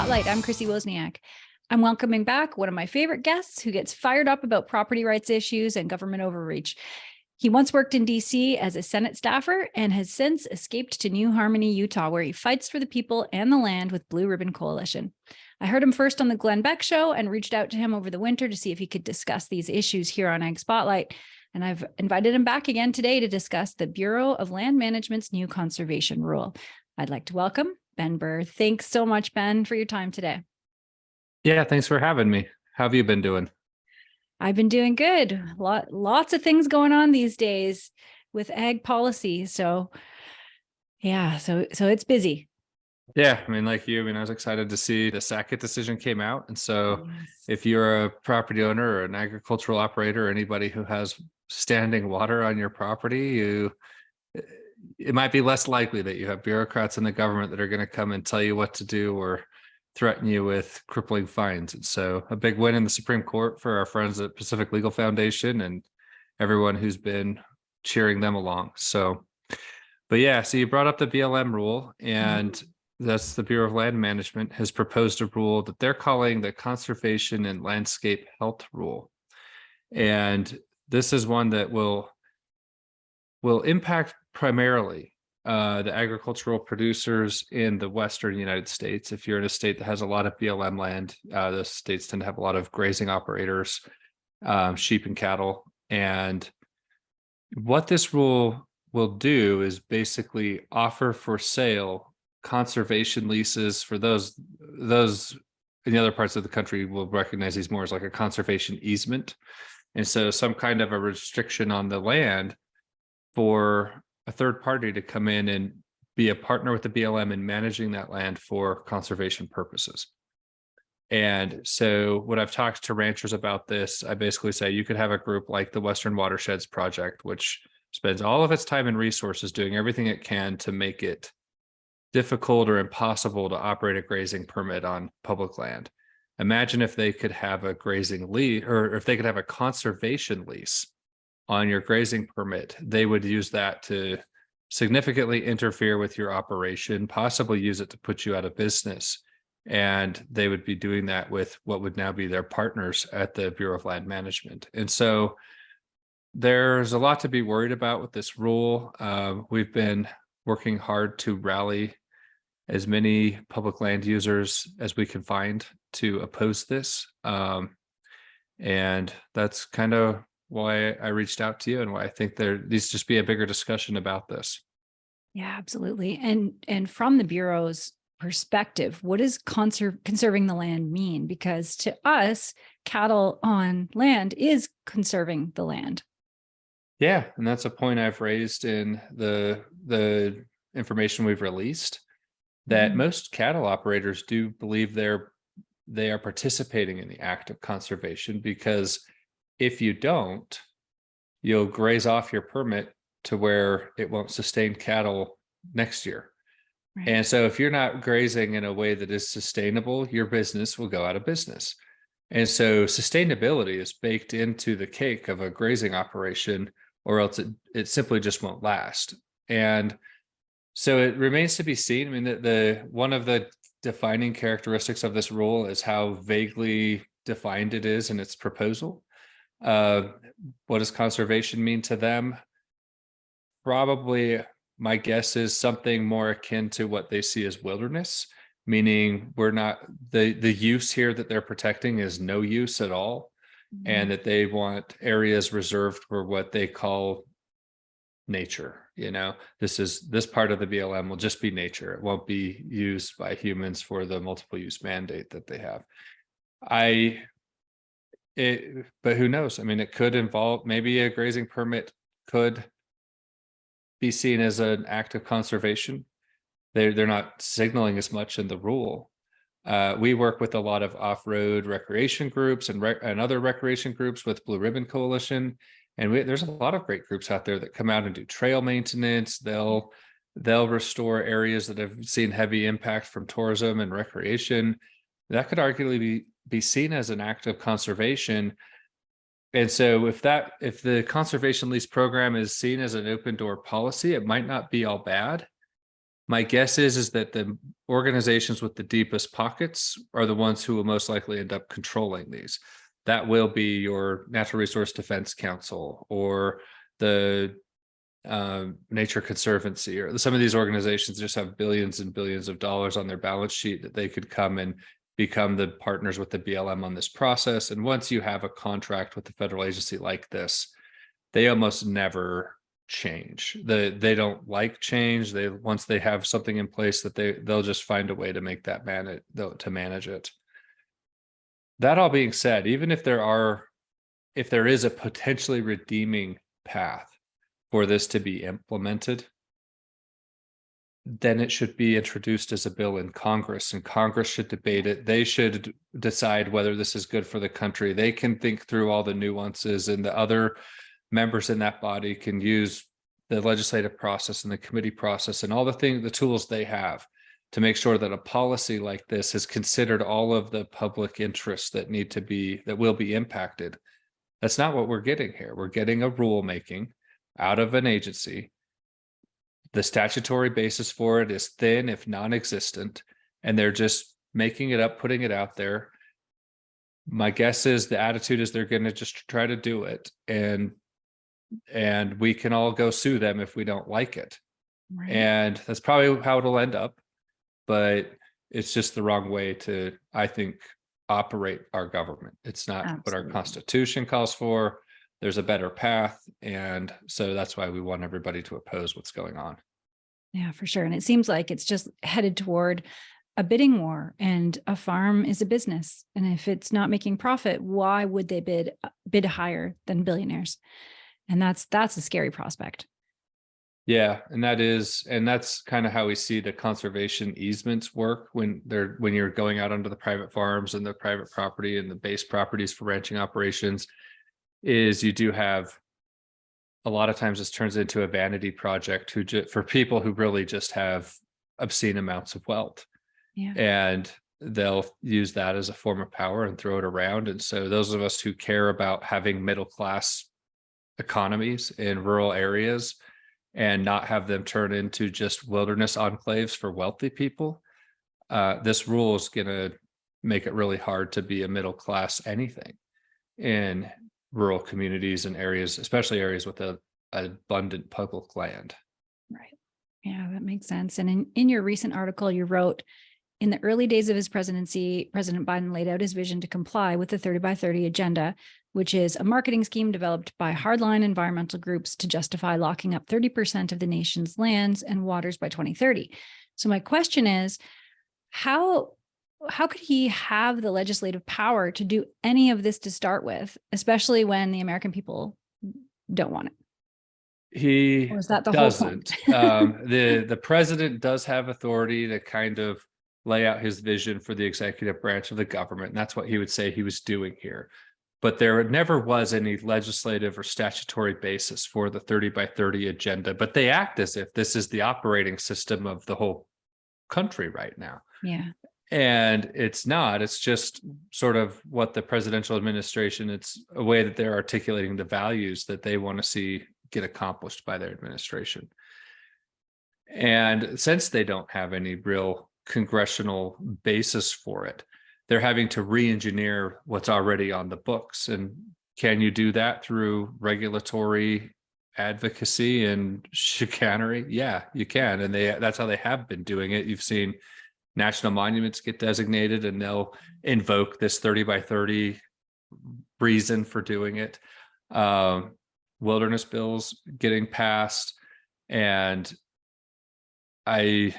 Spotlight. I'm Chrissy Wozniak. I'm welcoming back one of my favorite guests who gets fired up about property rights issues and government overreach. He once worked in DC as a Senate staffer and has since escaped to New Harmony, Utah, where he fights for the people and the land with BlueRibbon Coalition. I heard him first on the Glenn Beck Show and reached out to him over the winter to see if he could discuss these issues here on Ag Spotlight. And I've invited him back again today to discuss the Bureau of Land Management's new conservation rule. I'd like to welcome Ben Burr. Thanks so much, Ben, for your time today. Yeah, thanks for having me. How have you been doing? I've been doing good. Lots of things going on these days with ag policy. So yeah, so it's busy. Yeah, I mean, like you, I was excited to see the Sackett decision came out. And so if you're a property owner or an agricultural operator or anybody who has standing water on your property, it might be less likely that you have bureaucrats in the government that are going to come and tell you what to do or threaten you with crippling fines. And so a big win in the Supreme Court for our friends at Pacific Legal Foundation and everyone who's been cheering them along. So, but yeah, so you brought up the BLM rule, and that's the Bureau of Land Management has proposed a rule that they're calling the Conservation and Landscape Health Rule. And this is one that will impact primarily the agricultural producers in the Western United States. If you're in a state that has a lot of BLM land, the states tend to have a lot of grazing operators, sheep and cattle. And what this rule will do is basically offer for sale conservation leases for those in the other parts of the country will recognize these more as like a conservation easement. And so some kind of a restriction on the land for a third party to come in and be a partner with the BLM in managing that land for conservation purposes. And so when I've talked to ranchers about this, I basically say you could have a group like the Western Watersheds Project, which spends all of its time and resources doing everything it can to make it difficult or impossible to operate a grazing permit on public land. Imagine if they could have a grazing lease, or if they could have a conservation lease on your grazing permit. They would use that to significantly interfere with your operation, possibly use it to put you out of business. And they would be doing that with what would now be their partners at the Bureau of Land Management. And so there's a lot to be worried about with this rule. We've been working hard to rally as many public land users as we can find to oppose this. And that's kind of why I reached out to you and why I think there needs to just be a bigger discussion about this. Yeah, absolutely. And from the Bureau's perspective, what does conserving the land mean? Because to us, cattle on land is conserving the land. Yeah, and that's a point I've raised in the information we've released, that most cattle operators do believe they are participating in the act of conservation, because if you don't, you'll graze off your permit to where it won't sustain cattle next year. Right. And so if you're not grazing in a way that is sustainable, your business will go out of business. And so sustainability is baked into the cake of a grazing operation, or else it simply just won't last. And so it remains to be seen. I mean, the one of the defining characteristics of this rule is how vaguely defined it is in its proposal. What does conservation mean to them? Probably my guess is something more akin to what they see as wilderness, meaning we're not, the use here that they're protecting is no use at all, and that they want areas reserved for what they call nature. This part of the BLM will just be nature. It won't be used by humans for the multiple use mandate that they have. But who knows? I mean, it could involve, maybe a grazing permit could be seen as an act of conservation. They're not signaling as much in the rule. We work with a lot of off-road recreation groups and other recreation groups with BlueRibbon Coalition, and there's a lot of great groups out there that come out and do trail maintenance. They'll restore areas that have seen heavy impact from tourism and recreation. That could arguably be seen as an act of conservation. And so if the conservation lease program is seen as an open door policy, it might not be all bad. My guess is that the organizations with the deepest pockets are the ones who will most likely end up controlling these. That will be your Natural Resource Defense Council or the Nature Conservancy, or some of these organizations just have billions and billions of dollars on their balance sheet that they could come and become the partners with the BLM on this process. And once you have a contract with the federal agency like this, they almost never change. They don't like change. Once they have something in place that they'll just find a way to make that manage it. That all being said, even if there is a potentially redeeming path for this to be implemented, then it should be introduced as a bill in Congress, and Congress should debate it. They should decide whether this is good for the country. They can think through all the nuances, and the other members in that body can use the legislative process and the committee process and all the tools they have to make sure that a policy like this has considered all of the public interests that will be impacted. That's not what we're getting here. We're getting a rulemaking out of an agency. The statutory basis for it is thin, if non-existent, and they're just making it up, putting it out there. My guess is the attitude is they're going to just try to do it, and we can all go sue them if we don't like it. Right. And that's probably how it'll end up, but it's just the wrong way to, I think, operate our government. It's not Absolutely. What our Constitution calls for. There's a better path. And so that's why we want everybody to oppose what's going on. Yeah, for sure. And it seems like it's just headed toward a bidding war, and a farm is a business. And if it's not making profit, why would they bid higher than billionaires? And that's a scary prospect. Yeah, and that's kind of how we see the conservation easements work when you're going out onto the private farms and the private property and the base properties for ranching operations. Is you do have a lot of times this turns into a vanity project for people who really just have obscene amounts of wealth. Yeah. And they'll use that as a form of power and throw it around. And so those of us who care about having middle class economies in rural areas and not have them turn into just wilderness enclaves for wealthy people, this rule is going to make it really hard to be a middle class anything in rural communities and areas, especially areas with abundant public land. Right. Yeah, that makes sense. And in your recent article, you wrote, in the early days of his presidency, President Biden laid out his vision to comply with the 30 by 30 agenda, which is a marketing scheme developed by hardline environmental groups to justify locking up 30% of the nation's lands and waters by 2030. So my question is, how could he have the legislative power to do any of this to start with, especially when the American people don't want it? He or is that the doesn't. Whole point? The president does have authority to kind of lay out his vision for the executive branch of the government. And that's what he would say he was doing here. But there never was any legislative or statutory basis for the 30 by 30 agenda. But they act as if this is the operating system of the whole country right now. Yeah. And it's not. It's just sort of what the presidential administration, it's a way that they're articulating the values that they want to see get accomplished by their administration. And since they don't have any real congressional basis for it, they're having to re-engineer what's already on the books. And can you do that through regulatory advocacy and chicanery? Yeah, you can. And that's how they have been doing it. You've seen national monuments get designated and they'll invoke this 30 by 30 reason for doing it. Wilderness bills getting passed. And I'm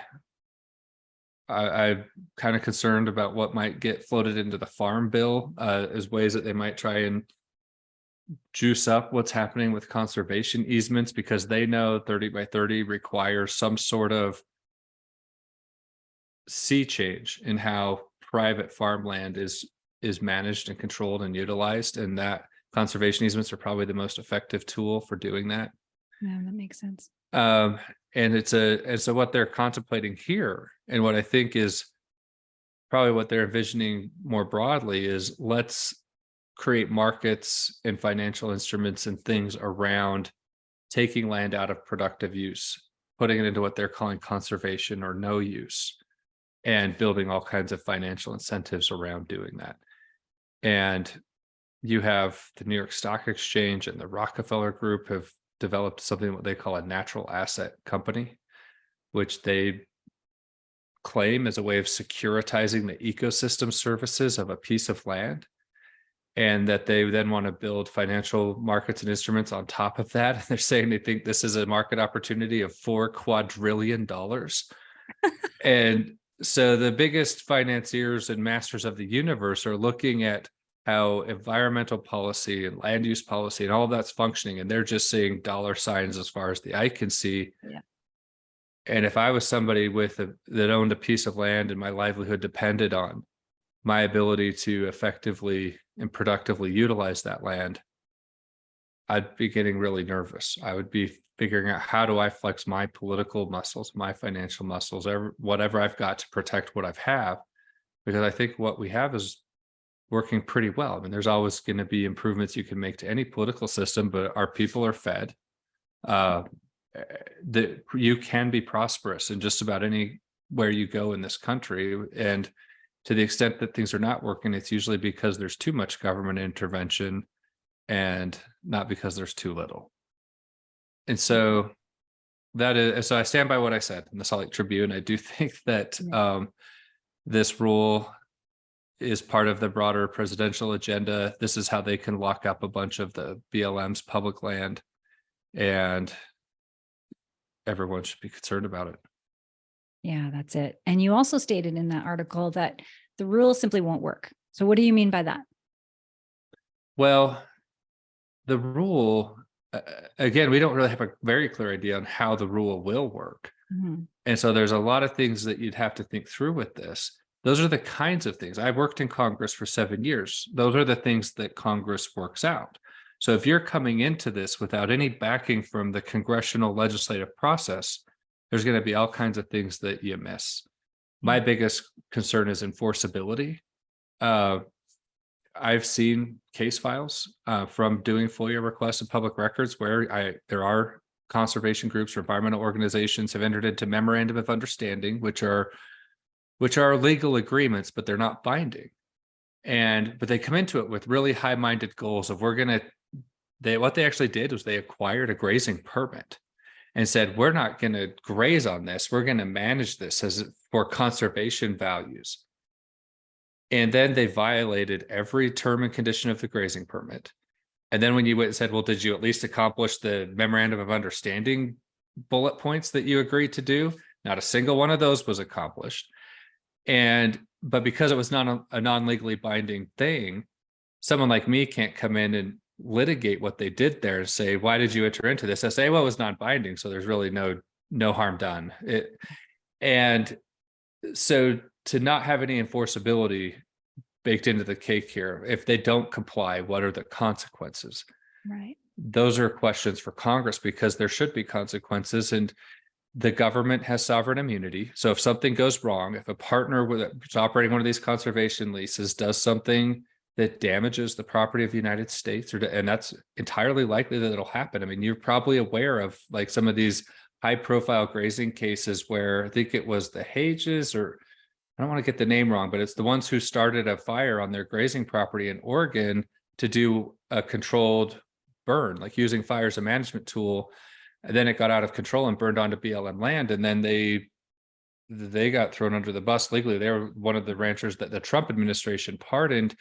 kind of concerned about what might get floated into the farm bill as ways that they might try and juice up what's happening with conservation easements, because they know 30 by 30 requires some sort of sea change in how private farmland is managed and controlled and utilized, and that conservation easements are probably the most effective tool for doing that. Yeah, that makes sense. And so what they're contemplating here, and what I think is probably what they're envisioning more broadly, is let's create markets and financial instruments and things around taking land out of productive use, putting it into what they're calling conservation or no use, and building all kinds of financial incentives around doing that. And you have the New York Stock Exchange and the Rockefeller Group have developed something what they call a natural asset company, which they claim as a way of securitizing the ecosystem services of a piece of land, and that they then want to build financial markets and instruments on top of that. And they're saying they think this is a market opportunity of $4 quadrillion. And so the biggest financiers and masters of the universe are looking at how environmental policy and land use policy and all of that's functioning, and they're just seeing dollar signs as far as the eye can see. Yeah. And if I was somebody that owned a piece of land and my livelihood depended on my ability to effectively and productively utilize that land, I'd be getting really nervous. I would be figuring out, how do I flex my political muscles, my financial muscles, whatever I've got to protect what I have, because I think what we have is working pretty well. I mean, there's always going to be improvements you can make to any political system, but our people are fed. That you can be prosperous in just about anywhere you go in this country. And to the extent that things are not working, it's usually because there's too much government intervention and not because there's too little. And so so I stand by what I said in the Salt Lake Tribune. I do think that this rule is part of the broader presidential agenda. This is how they can lock up a bunch of the BLM's public land, and everyone should be concerned about it. Yeah, that's it. And you also stated in that article that the rule simply won't work. So what do you mean by that? Well, the rule, again, we don't really have a very clear idea on how the rule will work. Mm-hmm. And so there's a lot of things that you'd have to think through with this. Those are the kinds of things. I worked in Congress for 7 years. Those are the things that Congress works out. So if you're coming into this without any backing from the congressional legislative process, there's going to be all kinds of things that you miss. My biggest concern is enforceability. I've seen case files from doing FOIA requests of public records where there are conservation groups or environmental organizations have entered into memorandum of understanding, which are legal agreements, but they're not binding. But they come into it with really high-minded goals of what they actually did was they acquired a grazing permit and said, we're not going to graze on this. We're going to manage this for conservation values. And then they violated every term and condition of the grazing permit. And then when you went and said, well, did you at least accomplish the memorandum of understanding bullet points that you agreed to do? Not a single one of those was accomplished. But because it was not a non-legally binding thing, someone like me can't come in and litigate what they did there and say, why did you enter into this? I say, well, it was non-binding, so there's really no harm done. And so to not have any enforceability baked into the cake here, if they don't comply, what are the consequences? Right. Those are questions for Congress, because there should be consequences, and the government has sovereign immunity. So if something goes wrong, if a partner that's operating one of these conservation leases does something that damages the property of the United States, and that's entirely likely that it'll happen. I mean, you're probably aware of like some of these high-profile grazing cases where I think it was the Hages, or I don't want to get the name wrong, but it's the ones who started a fire on their grazing property in Oregon to do a controlled burn, like using fire as a management tool. And then it got out of control and burned onto BLM land. And then they got thrown under the bus legally. They were one of the ranchers that the Trump administration pardoned.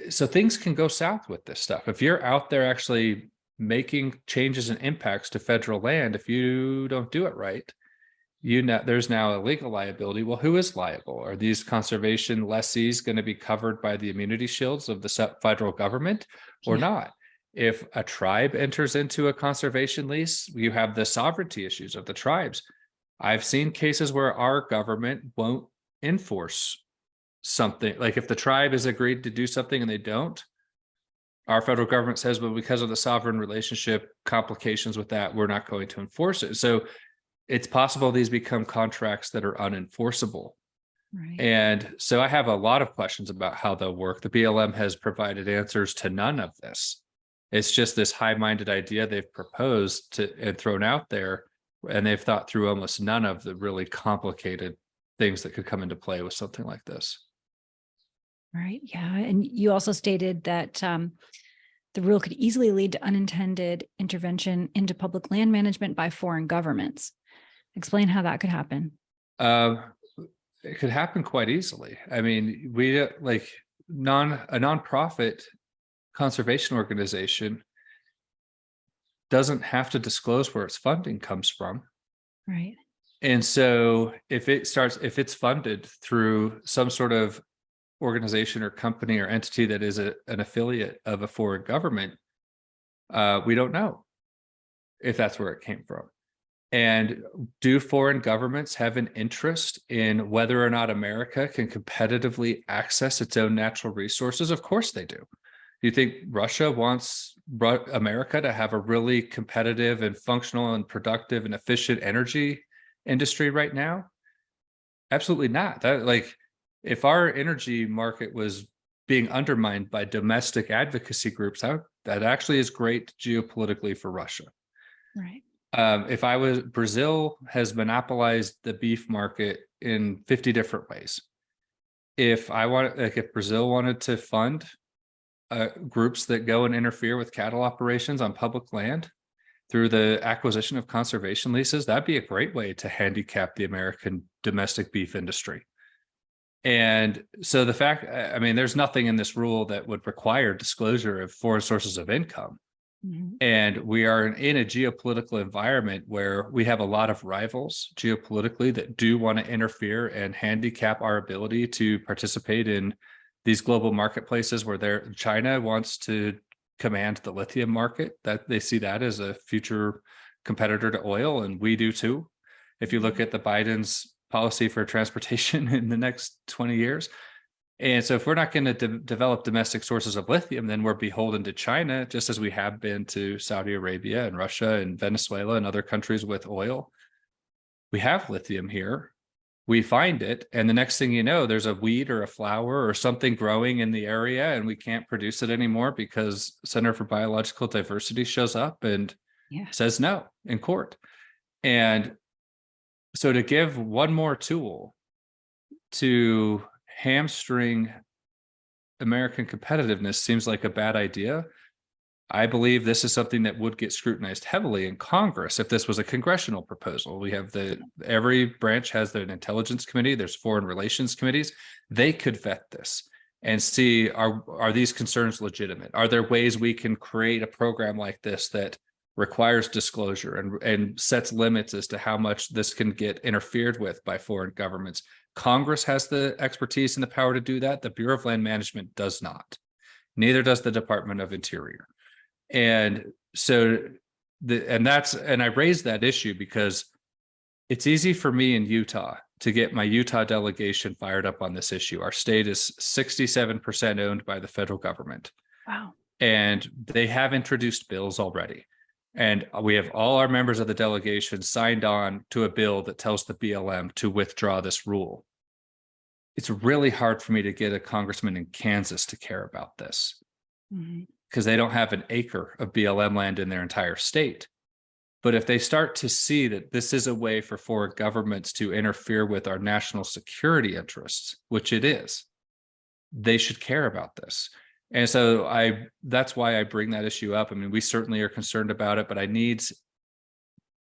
So things can go south with this stuff. If you're out there actually making changes and impacts to federal land, if you don't do it right, there's now a legal liability. Well, who is liable? Are these conservation lessees going to be covered by the immunity shields of the federal government or not? If a tribe enters into a conservation lease, you have the sovereignty issues of the tribes. I've seen cases where our government won't enforce something. Like if the tribe has agreed to do something and they don't, our federal government says, well, because of the sovereign relationship complications with that, we're not going to enforce it. So it's possible these become contracts that are unenforceable. Right. And so I have a lot of questions about how they'll work. The BLM has provided answers to none of this. It's just this high-minded idea they've proposed and thrown out there And they've thought through almost none of the really complicated things that could come into play with something like this. Right. Yeah. And you also stated that the rule could easily lead to unintended intervention into public land management by foreign governments. Explain how that could happen. It could happen quite easily. I mean, we like a nonprofit conservation organization doesn't have to disclose where its funding comes from. Right. And so if it's funded through some sort of organization or company or entity that is an affiliate of a foreign government, we don't know if that's where it came from. And do foreign governments have an interest in whether or not America can competitively access its own natural resources? Of course they do. Do you think Russia wants America to have a really competitive and functional and productive and efficient energy industry right now? Absolutely not. That, like, if our energy market was being undermined by domestic advocacy groups, that actually is great geopolitically for Russia. Right. Brazil has monopolized the beef market in 50 different ways. If Brazil wanted to fund groups that go and interfere with cattle operations on public land through the acquisition of conservation leases, that'd be a great way to handicap the American domestic beef industry. And so there's nothing in this rule that would require disclosure of foreign sources of income. Mm-hmm. And we are in a geopolitical environment where we have a lot of rivals geopolitically that do want to interfere and handicap our ability to participate in these global marketplaces where China wants to command the lithium market, that they see that as a future competitor to oil, and we do too. If you look at the Biden's policy for transportation in the next 20 years. And so if we're not going to develop domestic sources of lithium, then we're beholden to China, just as we have been to Saudi Arabia and Russia and Venezuela and other countries with oil. We have lithium here. We find it. And the next thing you know, there's a weed or a flower or something growing in the area, and we can't produce it anymore because Center for Biological Diversity shows up and says no in court. And so to give one more tool to hamstring American competitiveness seems like a bad idea. I believe this is something that would get scrutinized heavily in Congress if this was a congressional proposal. We have every branch has an intelligence committee, there's foreign relations committees. They could vet this and see, are these concerns legitimate? Are there ways we can create a program like this that requires disclosure and sets limits as to how much this can get interfered with by foreign governments? Congress has the expertise and the power to do that. The Bureau of Land Management does not. Neither does the Department of Interior. And so I raised that issue because it's easy for me in Utah to get my Utah delegation fired up on this issue. Our state is 67% owned by the federal government. Wow. And they have introduced bills already. And we have all our members of the delegation signed on to a bill that tells the BLM to withdraw this rule. It's really hard for me to get a congressman in Kansas to care about this because they don't have an acre of BLM land in their entire state. But if they start to see that this is a way for foreign governments to interfere with our national security interests, which it is, they should care about this. And so that's why I bring that issue up. I mean, we certainly are concerned about it, but I need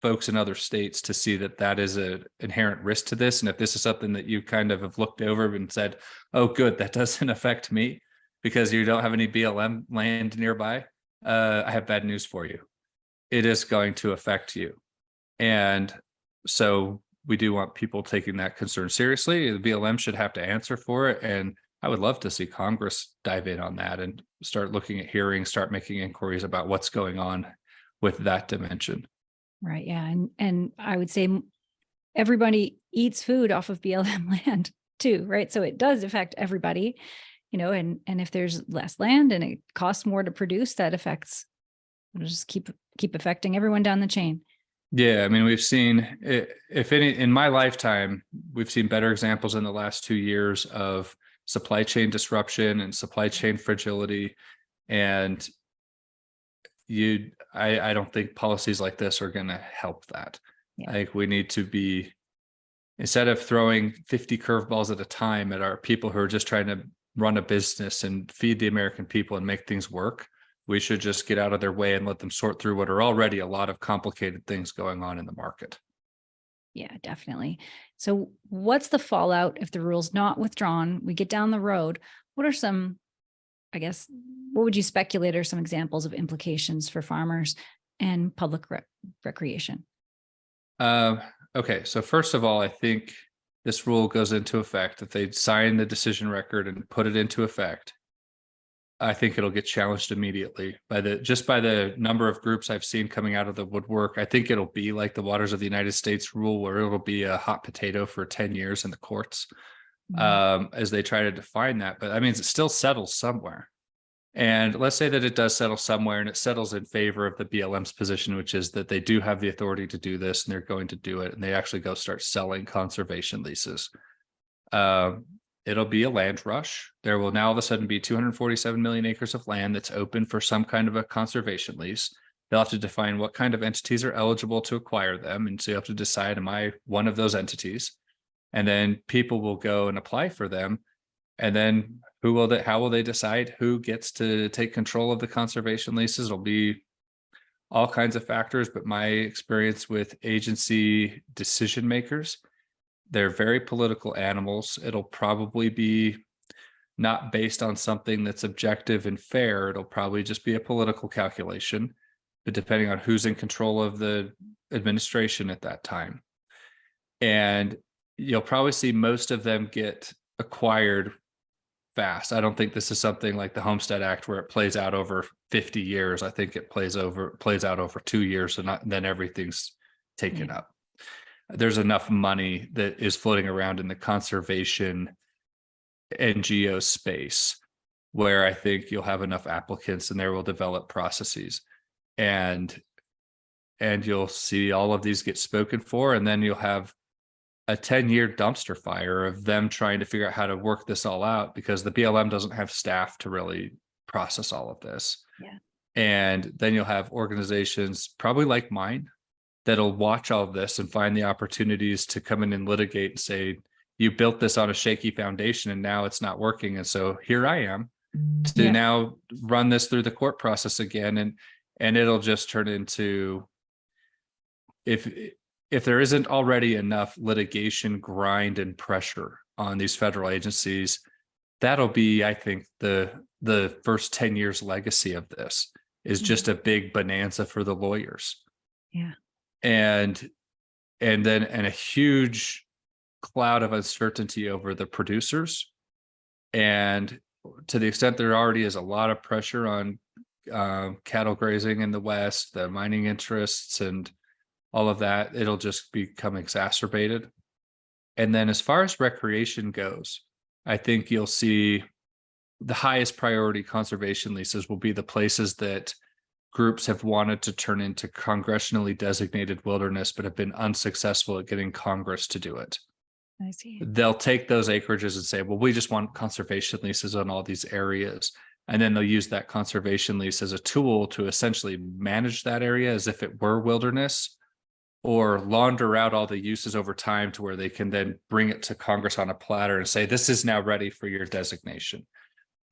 folks in other states to see that that is an inherent risk to this. And if this is something that you kind of have looked over and said, oh, good, that doesn't affect me because you don't have any BLM land nearby, I have bad news for you. It is going to affect you. And so we do want people taking that concern seriously. The BLM should have to answer for it. And I would love to see Congress dive in on that and start looking at hearings, start making inquiries about what's going on with that dimension. Right. Yeah. And I would say everybody eats food off of BLM land too, right? So it does affect everybody, and if there's less land and it costs more to produce, that affects, it'll just keep affecting everyone down the chain. Yeah. I mean, we've seen, if any, in my lifetime, we've seen better examples in the last 2 years of supply chain disruption and supply chain fragility. And I don't think policies like this are going to help that. Yeah. I think we need to be, instead of throwing 50 curveballs at a time at our people who are just trying to run a business and feed the American people and make things work, we should just get out of their way and let them sort through what are already a lot of complicated things going on in the market. Yeah, definitely. So what's the fallout if the rule's not withdrawn? We get down the road. What are some, I guess, what would you speculate are some examples of implications for farmers and public recreation? Okay, so first of all, I think this rule goes into effect. If they sign the decision record and put it into effect, I think it'll get challenged immediately by the number of groups I've seen coming out of the woodwork. I think it'll be like the Waters of the United States rule, where it'll be a hot potato for 10 years in the courts as they try to define that. But that means it still settles somewhere. And let's say that it does settle somewhere and it settles in favor of the BLM's position, which is that they do have the authority to do this and they're going to do it. And they actually go start selling conservation leases. It'll be a land rush. There will now all of a sudden be 247 million acres of land that's open for some kind of a conservation lease. They'll have to define what kind of entities are eligible to acquire them. And so you have to decide, am I one of those entities? And then people will go and apply for them. And then how will they decide who gets to take control of the conservation leases? It'll be all kinds of factors, but my experience with agency decision makers, they're very political animals. It'll probably be not based on something that's objective and fair. It'll probably just be a political calculation, but depending on who's in control of the administration at that time. And you'll probably see most of them get acquired fast. I don't think this is something like the Homestead Act where it plays out over 50 years. I think it plays out over 2 years, and then everything's taken up. There's enough money that is floating around in the conservation NGO space where I think you'll have enough applicants and there will develop processes, and you'll see all of these get spoken for, and then you'll have a 10-year dumpster fire of them trying to figure out how to work this all out, because the BLM doesn't have staff to really process all of this. Yeah. And then you'll have organizations probably like mine that'll watch all of this and find the opportunities to come in and litigate and say, you built this on a shaky foundation and now it's not working. And so here I am to now run this through the court process again. And it'll just turn into, if there isn't already enough litigation grind and pressure on these federal agencies, that'll be, I think, the first 10 years legacy of this is just a big bonanza for the lawyers. Yeah. And then a huge cloud of uncertainty over the producers. And to the extent there already is a lot of pressure on cattle grazing in the West, the mining interests and all of that, it'll just become exacerbated. And then as far as recreation goes, I think you'll see the highest priority conservation leases will be the places that groups have wanted to turn into congressionally designated wilderness, but have been unsuccessful at getting Congress to do it. I see. They'll take those acreages and say, well, we just want conservation leases on all these areas. And then they'll use that conservation lease as a tool to essentially manage that area as if it were wilderness, or launder out all the uses over time to where they can then bring it to Congress on a platter and say, this is now ready for your designation.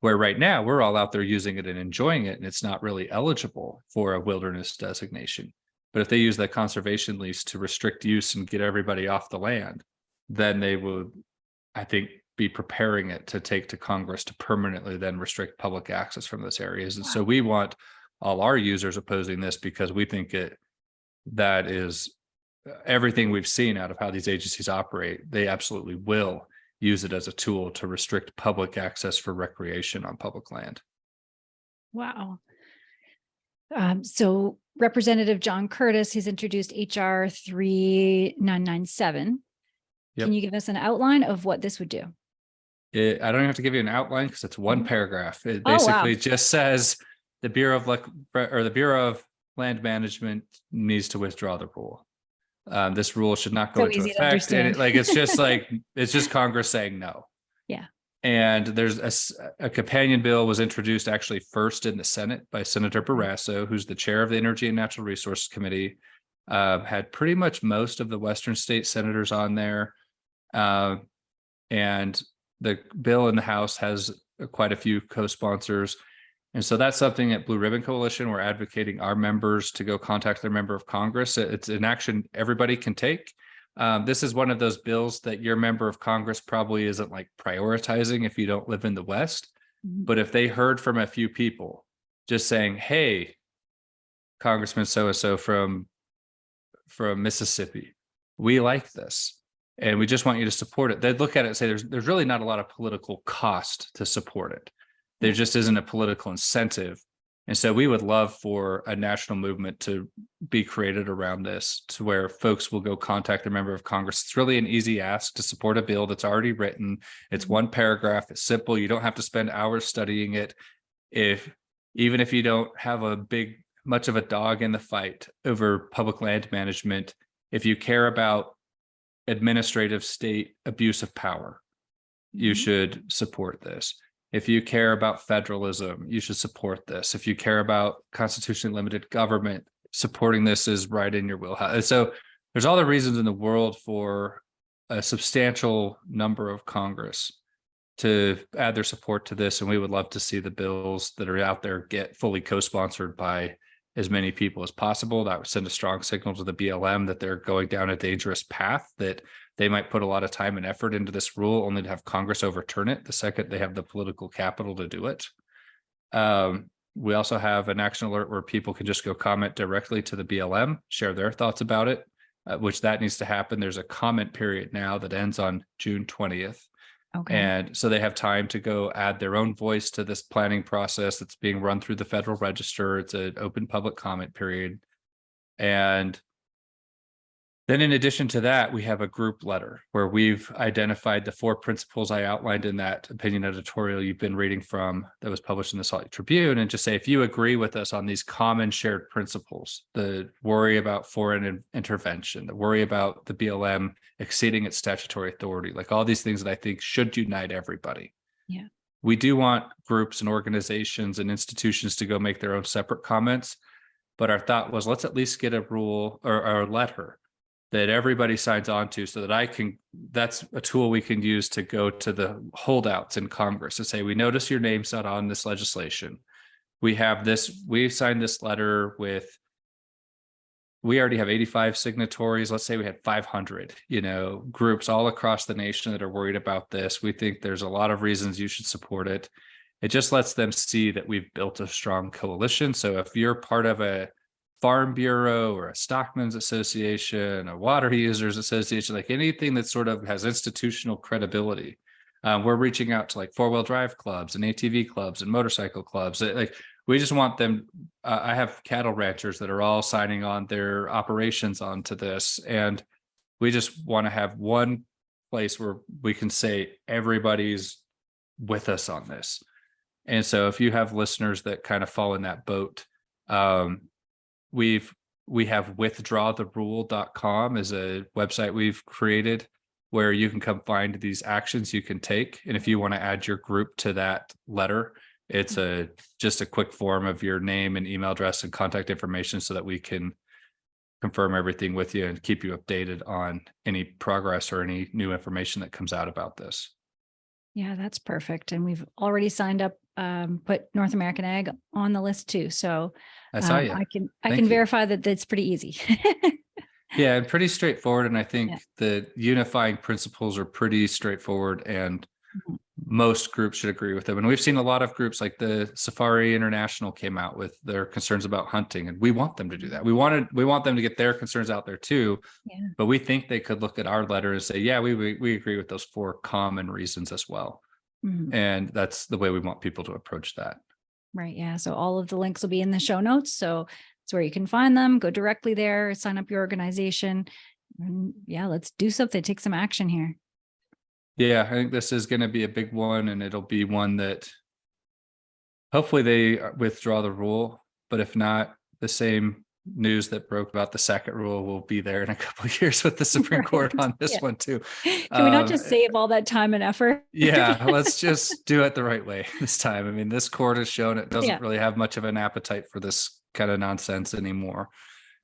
Where right now we're all out there using it and enjoying it, and it's not really eligible for a wilderness designation. But if they use that conservation lease to restrict use and get everybody off the land, then they will, I think, be preparing it to take to Congress to permanently then restrict public access from those areas. And so we want all our users opposing this because we think that is everything we've seen out of how these agencies operate. They absolutely will use it as a tool to restrict public access for recreation on public land. Wow. So Representative John Curtis has introduced HR 3997. Yep. Can you give us an outline of what this would do? I don't have to give you an outline because it's one paragraph. It basically just says the Bureau of Land Management needs to withdraw the rule. This rule should not go into effect. And it's just Congress saying no. Yeah. And there's a companion bill was introduced actually first in the Senate by Senator Barrasso, who's the chair of the Energy and Natural Resources Committee. had pretty much most of the Western state senators on there. And the bill in the House has quite a few co-sponsors. And so that's something at BlueRibbon Coalition, we're advocating our members to go contact their member of Congress. It's an action everybody can take. This is one of those bills that your member of Congress probably isn't like prioritizing if you don't live in the West. But if they heard from a few people just saying, hey, Congressman so-and-so from Mississippi, we like this and we just want you to support it, they'd look at it and say there's really not a lot of political cost to support it. There just isn't a political incentive. And so we would love for a national movement to be created around this, to where folks will go contact a member of Congress. It's really an easy ask to support a bill that's already written. It's one paragraph. It's simple. You don't have to spend hours studying it. Even if you don't have much of a dog in the fight over public land management, if you care about administrative state abuse of power, you should support this. If you care about federalism, you should support this. If you care about constitutionally limited government, supporting this is right in your wheelhouse. And so there's all the reasons in the world for a substantial number of Congress to add their support to this. And we would love to see the bills that are out there get fully co-sponsored by as many people as possible. That would send a strong signal to the BLM that they're going down a dangerous path, that they might put a lot of time and effort into this rule only to have Congress overturn it the second they have the political capital to do it. We also have an action alert where people can just go comment directly to the BLM, share their thoughts about it, which that needs to happen. There's a comment period now that ends on June 20th. Okay. And so they have time to go add their own voice to this planning process that's being run through the Federal Register. It's an open public comment period. And then in addition to that, we have a group letter where we've identified the 4 principles I outlined in that opinion editorial you've been reading from that was published in the Salt Lake Tribune, and just say, if you agree with us on these common shared principles, the worry about foreign intervention, the worry about the BLM exceeding its statutory authority, like all these things that I think should unite everybody. Yeah. We do want groups and organizations and institutions to go make their own separate comments, but our thought was, let's at least get a rule or a letter that everybody signs on to, so that that's a tool we can use to go to the holdouts in Congress and say, we notice your name's not on this legislation. We signed this letter we already have 85 signatories. Let's say we had 500, groups all across the nation that are worried about this. We think there's a lot of reasons you should support it. It just lets them see that we've built a strong coalition. So if you're part of a Farm Bureau or a Stockman's Association, a Water Users Association, like anything that sort of has institutional credibility, we're reaching out to like 4-wheel drive clubs and ATV clubs and motorcycle clubs. We just want them. I have cattle ranchers that are all signing on their operations onto this, and we just want to have one place where we can say everybody's with us on this. And so if you have listeners that kind of fall in that boat, we have withdrawtherule.com is a website we've created where you can come find these actions you can take. And if you want to add your group to that letter, it's just a quick form of your name and email address and contact information so that we can confirm everything with you and keep you updated on any progress or any new information that comes out about this. Yeah, that's perfect. And we've already signed up, put North American Ag on the list too. So I saw you. I can verify that that's pretty easy. Yeah, and pretty straightforward. And I think the unifying principles are pretty straightforward, and most groups should agree with them. And we've seen a lot of groups like the Safari International came out with their concerns about hunting, and we want them to do that. We want them to get their concerns out there too. Yeah. But we think they could look at our letter and say, yeah, we agree with those 4 common reasons as well. And that's the way we want people to approach that. Right. Yeah. So all of the links will be in the show notes. So it's where you can find them, go directly there, sign up your organization. And yeah, let's do something, take some action here. Yeah, I think this is going to be a big one, and it'll be one that hopefully they withdraw the rule. But if not, the same news that broke about the second rule will be there in a couple of years with the Supreme Court on this one too. Can we not just save all that time and effort? Yeah, let's just do it the right way this time. I mean, this court has shown it doesn't really have much of an appetite for this kind of nonsense anymore.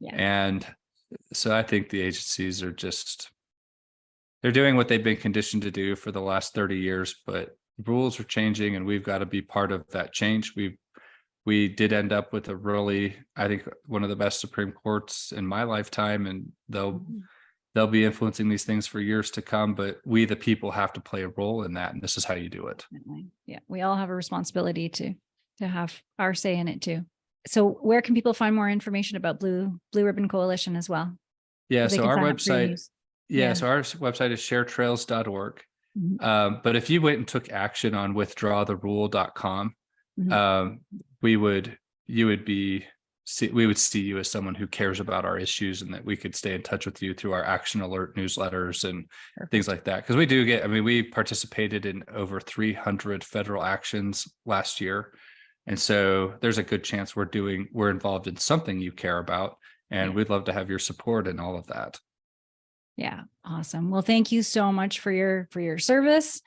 Yeah. And So I think the agencies are they're doing what they've been conditioned to do for the last 30 years, but rules are changing and we've got to be part of that change. We did end up with I think one of the best Supreme Courts in my lifetime, and they'll be influencing these things for years to come, but we, the people, have to play a role in that. And this is how you do it. Yeah. We all have a responsibility to have our say in it too. So where can people find more information about Blue Ribbon Coalition as well? Yeah. They So can our sign up for your website, news. so our website is sharetrails.org. Mhm. But if you went and took action on withdrawtherule.com, Mhm. we would see you as someone who cares about our issues, and that we could stay in touch with you through our action alert newsletters and things like that. Because we participated in over 300 federal actions last year. And so there's a good chance we're involved in something you care about, and we'd love to have your support in all of that. Yeah. Awesome. Well, thank you so much for your service,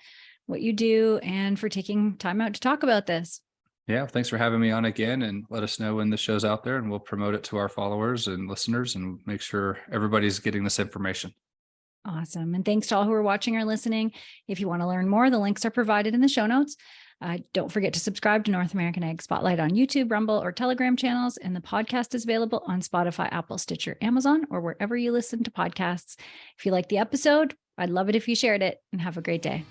what you do, and for taking time out to talk about this. Yeah. Thanks for having me on again, and let us know when the show's out there and we'll promote it to our followers and listeners and make sure everybody's getting this information. Awesome. And thanks to all who are watching or listening. If you want to learn more, the links are provided in the show notes. Don't forget to subscribe to North American Ag Spotlight on YouTube, Rumble, or Telegram channels. And the podcast is available on Spotify, Apple, Stitcher, Amazon, or wherever you listen to podcasts. If you like the episode, I'd love it if you shared it, and have a great day.